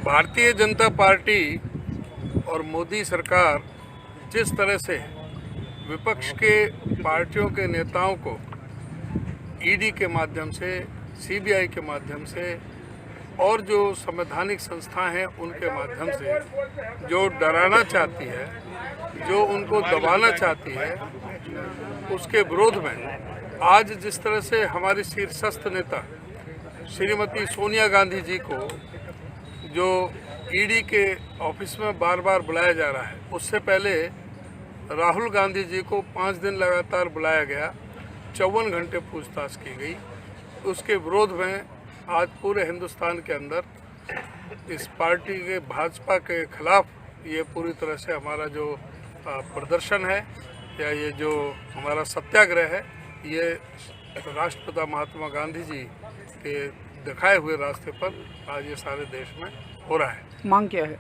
Bharatiya Janata party और मोदी सरकार जिस तरह से विपक्ष के पार्टियों के नेताओं को ईडी के माध्यम से, सीबीआई के माध्यम से और जो संवैधानिक संस्थाएं हैं उनके माध्यम से जो डराना चाहती है, जो उनको दबाना चाहती है, उसके विरोध में आज जिस तरह से हमारी शीर्षस्थ नेता श्रीमती सोनिया गांधी जी को जो ईडी के ऑफिस में बार बार बुलाया जा रहा है, उससे पहले राहुल गांधी जी को 5 दिन लगातार बुलाया गया, 54 घंटे पूछताछ की गई। उसके विरोध में आज पूरे हिंदुस्तान के अंदर इस पार्टी के भाजपा के खिलाफ ये पूरी तरह से हमारा जो प्रदर्शन है या ये जो हमारा सत्याग्रह है, ये राष्ट्रपिता महात्मा गांधी जी के दिखाए हुए रास्ते पर आज ये सारे देश में हो रहा है। मांग क्या है?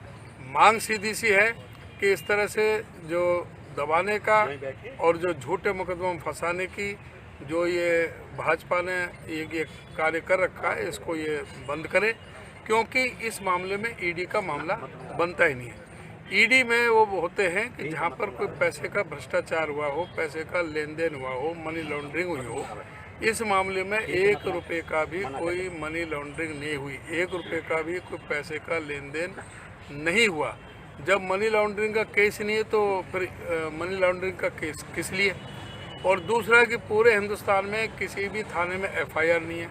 मांग सीधी सी है कि इस तरह से जो दबाने का और जो झूठे मुकदमों में फंसाने की जो ये भाजपा ने ये कार्य कर रखा है, इसको ये बंद करे, क्योंकि इस मामले में ईडी का मामला बनता ही नहीं है। ईडी में वो होते हैं कि जहाँ पर कोई पैसे का भ्रष्टाचार हुआ हो, पैसे का लेन देन हुआ हो, मनी लॉन्ड्रिंग हुई हो। इस मामले में 1 रुपये का भी कोई मनी लॉन्ड्रिंग नहीं हुई, 1 रुपये का भी कोई पैसे का लेन देन नहीं हुआ। जब मनी लॉन्ड्रिंग का केस नहीं है तो फिर मनी लॉन्ड्रिंग का केस किस लिए? और दूसरा कि पूरे हिंदुस्तान में किसी भी थाने में एफआईआर नहीं है।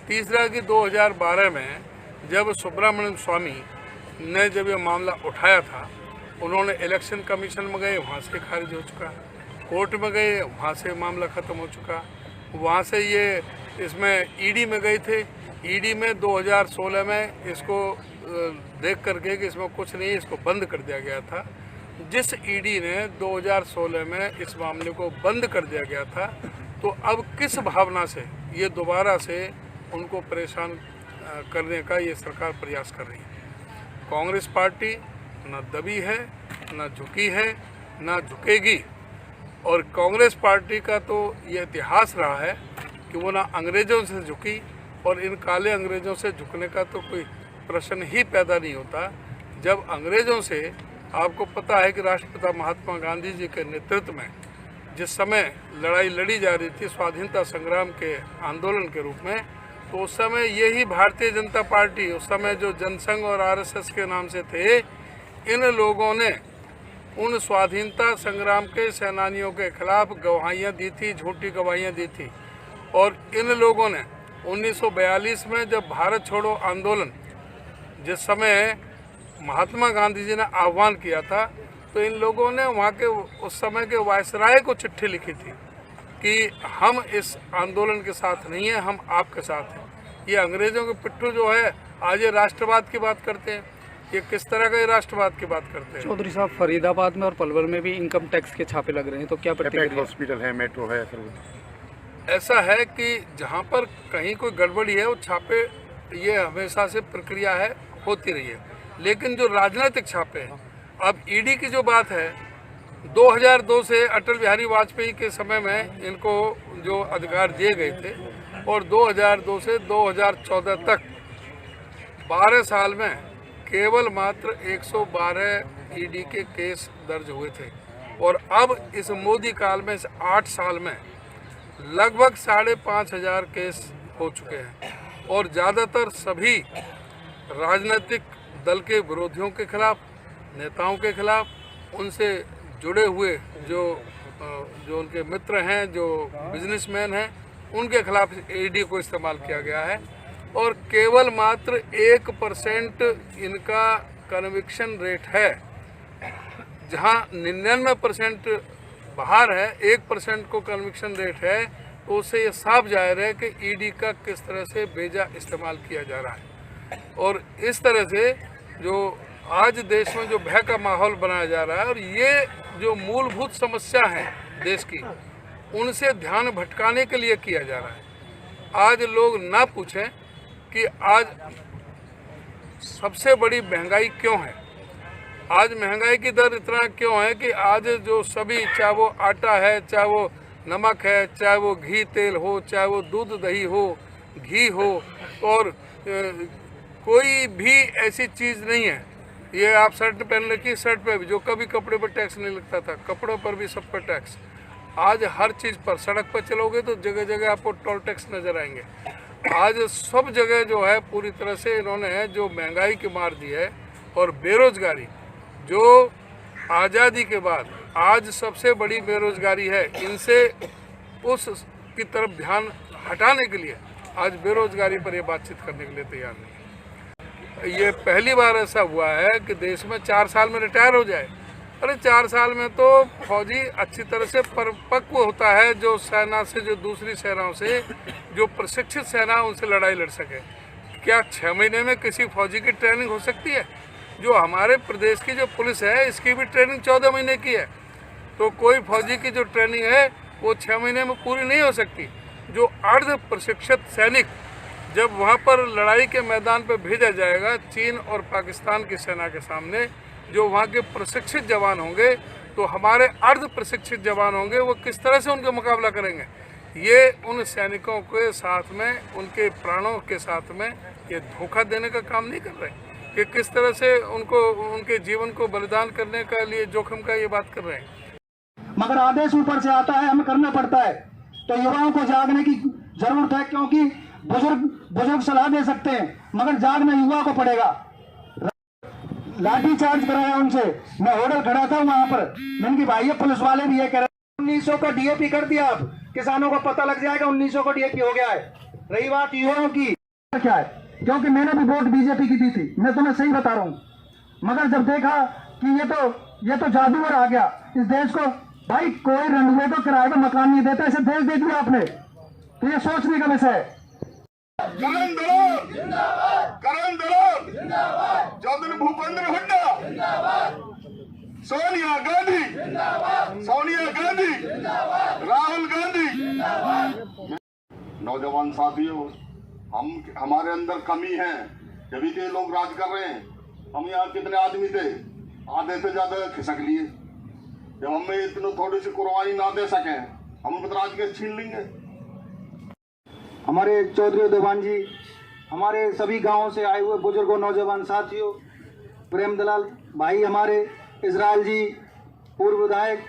तीसरा कि 2012 में जब सुब्रमण्यम स्वामी ने जब ये मामला उठाया था, उन्होंने इलेक्शन कमीशन में गए, वहाँ से खारिज हो चुका, कोर्ट में गए, वहाँ से मामला ख़त्म हो चुका, वहाँ से ये इसमें ईडी में गए थे, ईडी में 2016 में इसको देख करके कि इसमें कुछ नहीं, इसको बंद कर दिया गया था। जिस ईडी ने 2016 में इस मामले को बंद कर दिया गया था, तो अब किस भावना से ये दोबारा से उनको परेशान करने का ये सरकार प्रयास कर रही है। कांग्रेस पार्टी न दबी है, न झुकी है, न झुकेगी। और कांग्रेस पार्टी का तो ये इतिहास रहा है कि वो ना अंग्रेज़ों से झुकी, और इन काले अंग्रेज़ों से झुकने का तो कोई प्रश्न ही पैदा नहीं होता। जब अंग्रेज़ों से, आपको पता है कि राष्ट्रपिता महात्मा गांधी जी के नेतृत्व में जिस समय लड़ाई लड़ी जा रही थी स्वाधीनता संग्राम के आंदोलन के रूप में, तो उस समय यही भारतीय जनता पार्टी, उस समय जो जनसंघ और आरएसएस के नाम से थे, इन लोगों ने उन स्वाधीनता संग्राम के सेनानियों के खिलाफ गवाहियाँ दी थी, झूठी गवाहियाँ दी थी। और इन लोगों ने 1942 में जब भारत छोड़ो आंदोलन, जिस समय महात्मा गांधी जी ने आह्वान किया था, तो इन लोगों ने वहाँ के उस समय के वायसराय को चिट्ठी लिखी थी कि हम इस आंदोलन के साथ नहीं हैं, हम आपके साथ हैं। ये अंग्रेज़ों के पिट्ठू जो है आज ये राष्ट्रवाद की बात करते हैं। ये किस तरह का राष्ट्रवाद की बात करते हैं? चौधरी साहब, फरीदाबाद में और पलवल में भी इनकम टैक्स के छापे लग रहे हैं, तो क्या प्रतिक्रिया? हॉस्पिटल है, मेट्रो है, ऐसा है कि जहाँ पर कहीं कोई गड़बड़ी है वो छापे, ये हमेशा से प्रक्रिया है, होती रही है। लेकिन जो राजनीतिक छापे हैं, अब ईडी की जो बात है, 2002 से अटल बिहारी वाजपेयी के समय में इनको जो अधिकार दिए गए थे, और 2002 से 2014 तक 12 साल में केवल मात्र 112 ईडी के केस दर्ज हुए थे। और अब इस मोदी काल में, इस 8 साल में लगभग 5,500 केस हो चुके हैं, और ज़्यादातर सभी राजनीतिक दल के विरोधियों के खिलाफ, नेताओं के खिलाफ, उनसे जुड़े हुए जो उनके मित्र हैं, जो बिजनेसमैन हैं, उनके खिलाफ ईडी को इस्तेमाल किया गया है। और केवल मात्र 1% इनका कन्विक्शन रेट है, जहां 99% बाहर है, 1% को कन्विक्शन रेट है। तो उससे ये साफ जाहिर है कि ईडी का किस तरह से बेजा इस्तेमाल किया जा रहा है। और इस तरह से जो आज देश में जो भय का माहौल बनाया जा रहा है, और ये जो मूलभूत समस्या है देश की, उनसे ध्यान भटकाने के लिए किया जा रहा है। आज लोग ना पूछें कि आज सबसे बड़ी महंगाई क्यों है, आज महंगाई की दर इतना क्यों है कि आज जो सभी, चाहे वो आटा है, चाहे वो नमक है, चाहे वो घी तेल हो, चाहे वो दूध दही हो, घी हो, और कोई भी ऐसी चीज़ नहीं है। ये आप शर्ट पहन रखी, शर्ट पे भी जो कभी कपड़े पर टैक्स नहीं लगता था, कपड़ों पर भी सब पर टैक्स। आज हर चीज़ पर, सड़क पर चलोगे तो जगह जगह आपको टोल टैक्स नज़र आएंगे। आज सब जगह जो है पूरी तरह से इन्होंने जो महंगाई की मार दी है और बेरोजगारी, जो आज़ादी के बाद आज सबसे बड़ी बेरोजगारी है, इनसे उस की तरफ ध्यान हटाने के लिए आज बेरोजगारी पर ये बातचीत करने के लिए तैयार नहीं। ये पहली बार ऐसा हुआ है कि देश में 4 साल में रिटायर हो जाए। अरे 4 साल में तो फौजी अच्छी तरह से परिपक्व होता है, जो सेना से, जो दूसरी सेनाओं से, जो प्रशिक्षित सेना उनसे लड़ाई लड़ सके। क्या 6 महीने में किसी फौजी की ट्रेनिंग हो सकती है? जो हमारे प्रदेश की जो पुलिस है, इसकी भी ट्रेनिंग 14 महीने की है। तो कोई फौजी की जो ट्रेनिंग है वो 6 महीने में पूरी नहीं हो सकती। जो अर्ध प्रशिक्षित सैनिक जब वहाँ पर लड़ाई के मैदान पर भेजा जाएगा चीन और पाकिस्तान की सेना के सामने, जो वहाँ के प्रशिक्षित जवान होंगे, तो हमारे अर्ध प्रशिक्षित जवान होंगे, वो किस तरह से उनका मुकाबला करेंगे? ये उन सैनिकों के साथ में, उनके प्राणों के साथ में ये धोखा देने का काम नहीं कर रहे कि किस तरह से उनको, उनके जीवन को बलिदान करने का लिए जोखिम का ये बात कर रहे हैं। मगर आदेश ऊपर से आता है, हमें करना पड़ता है। तो युवाओं को जागने की जरूरत है, क्योंकि बुजुर्ग सलाह दे सकते हैं मगर जागना युवा को पड़ेगा। लाठी चार्ज कराया उनसे, मैं होटल खड़ा था वहां पर, मैंने कि भाई पुलिस वाले भी ये कह रहे 1900 का डीएपी कर दिया, आप किसानों को पता लग जाएगा 1900 का डीएपी हो गया है। रही बात युवाओं की, क्या है, क्योंकि मैंने भी वोट बीजेपी की दी थी, मैं तुम्हें सही बता रहा हूँ। मगर जब देखा कि ये तो जादूगर आ गया इस देश को, भाई कोई रंडुए को किराए का मकान नहीं देता, इसे देश दे दिया आपने, तो ये सोचने का विषय है। करण दलों चौधरी भूपेंद्र हुड्डा, सोनिया गांधी, राहुल गांधी। नौजवान साथियों, हमारे अंदर कमी है, जब के लोग राज कर रहे हैं। हम यहाँ कितने आदमी थे, आधे से ज्यादा खिसक लिए। जब हमें इतनी थोड़ी सी कुर्बानी ना दे सके, हम राज के छीन लेंगे। हमारे चौधरी देवान जी, हमारे सभी गांवों से आए हुए बुजुर्गों, नौजवान साथियों, प्रेम दलाल भाई, हमारे इजराइल जी, पूर्व विधायक,